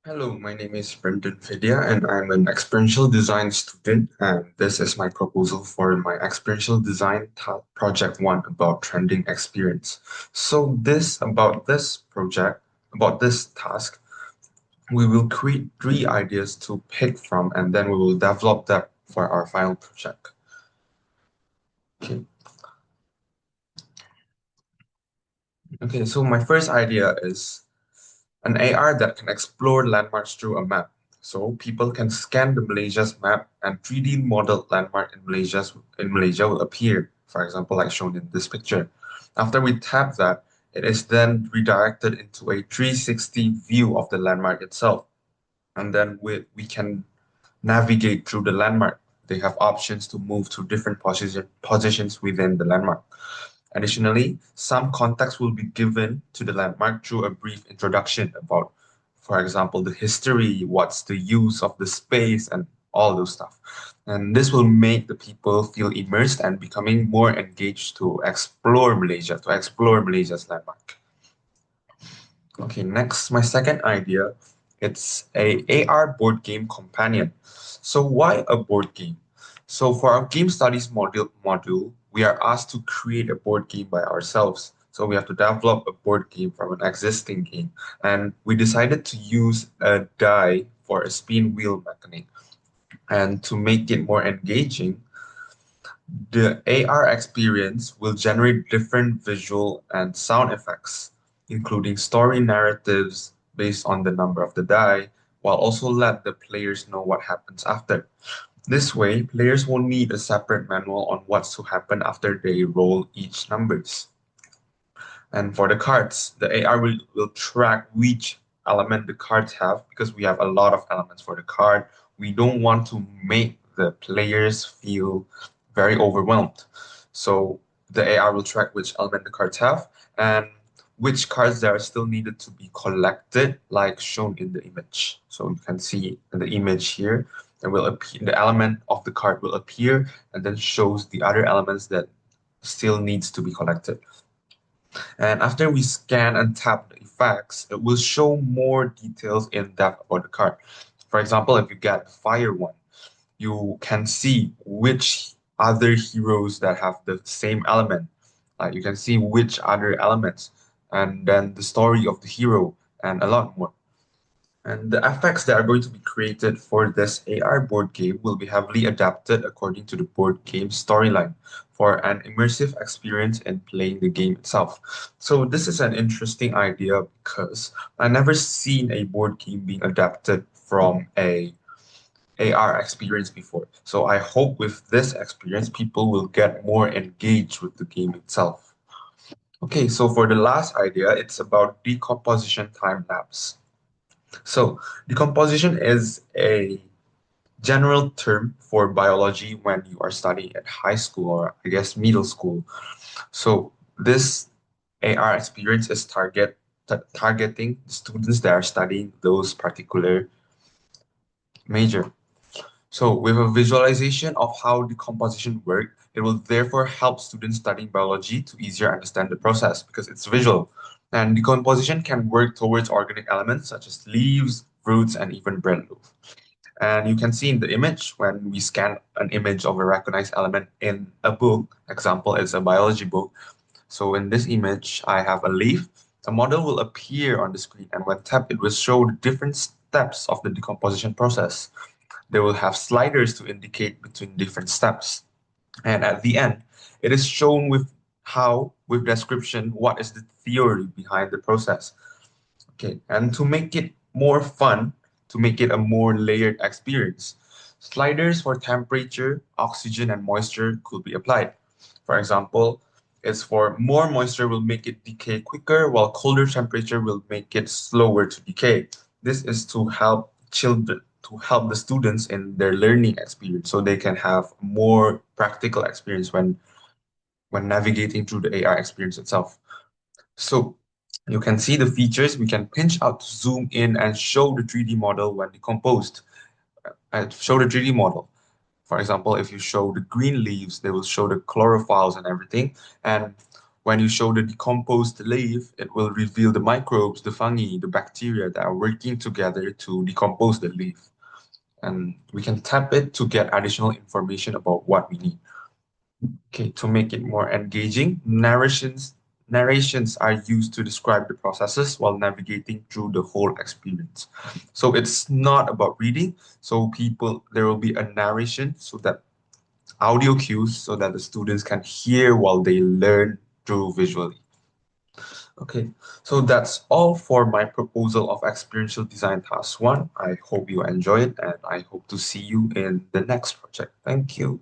Hello, my name is Brendan Vidya, and I'm an experiential design student. And this is my proposal for my experiential design project one about trending experience. So, about this task, we will create three ideas to pick from, and then we will develop that for our final project. Okay. Okay. So my first idea is an AR that can explore landmarks through a map. So people can scan the Malaysia's map and 3D model landmark in Malaysia will appear, for example, like shown in this picture. After we tap that, it is then redirected into a 360 view of the landmark itself. And then we can navigate through the landmark. They have options to move to different positions within the landmark. Additionally, some context will be given to the landmark through a brief introduction about, for example, the history, what's the use of the space, and all those stuff. And this will make the people feel immersed and becoming more engaged to explore Malaysia's landmark. Okay, next, my second idea, it's a AR board game companion. So why a board game? So for our game studies module, we are asked to create a board game by ourselves. So we have to develop a board game from an existing game. And we decided to use a die for a spin wheel mechanic. And to make it more engaging, the AR experience will generate different visual and sound effects, including story narratives based on the number of the die, while also let the players know what happens after. This way, players won't need a separate manual on what's to happen after they roll each numbers. And for the cards, the AI will track which element the cards have because we have a lot of elements for the card. We don't want to make the players feel very overwhelmed. So the AI will track which element the cards have and which cards that are still needed to be collected, like shown in the image. So you can see in the image here, it will appear, the element of the card will appear and then shows the other elements that still needs to be collected. And after we scan and tap the effects, it will show more details in depth about the card. For example, if you get the fire one, you can see which other heroes that have the same element. Like you can see which other elements, and then the story of the hero, and a lot more. And the effects that are going to be created for this AR board game will be heavily adapted according to the board game storyline for an immersive experience in playing the game itself. So this is an interesting idea because I never seen a board game being adapted from a AR experience before. So I hope with this experience, people will get more engaged with the game itself. Okay, so for the last idea, it's about decomposition time lapse. So decomposition is a general term for biology when you are studying at high school or I guess middle school. So this AR experience is targeting students that are studying those particular major. So with a visualization of how decomposition work, it will therefore help students studying biology to easier understand the process because it's visual. And decomposition can work towards organic elements such as leaves, fruits, and even bread loaf. And you can see in the image when we scan an image of a recognized element in a book, example is a biology book. So in this image, I have a leaf. A model will appear on the screen, and when tapped, it will show the different steps of the decomposition process. They will have sliders to indicate between different steps. And at the end, it is shown with description, what is the theory behind the process. Okay, and to make it more fun, to make it a more layered experience, sliders for temperature, oxygen, and moisture could be applied. For example, it's for more moisture will make it decay quicker, while colder temperature will make it slower to decay. This is to help the students in their learning experience, so they can have more practical experience when navigating through the AR experience itself. So you can see the features. We can pinch out to zoom in and show the 3D model when decomposed. And show the 3D model. For example, if you show the green leaves, they will show the chlorophylls and everything. And When you show the decomposed leaf, it will reveal the microbes, the fungi, the bacteria that are working together to decompose the leaf. And we can tap it to get additional information about what we need. Okay, to make it more engaging, narrations are used to describe the processes while navigating through the whole experience. So it's not about reading. So there will be a narration so that audio cues so that the students can hear while they learn through visually. Okay, so that's all for my proposal of experiential design task one. I hope you enjoyed and I hope to see you in the next project. Thank you.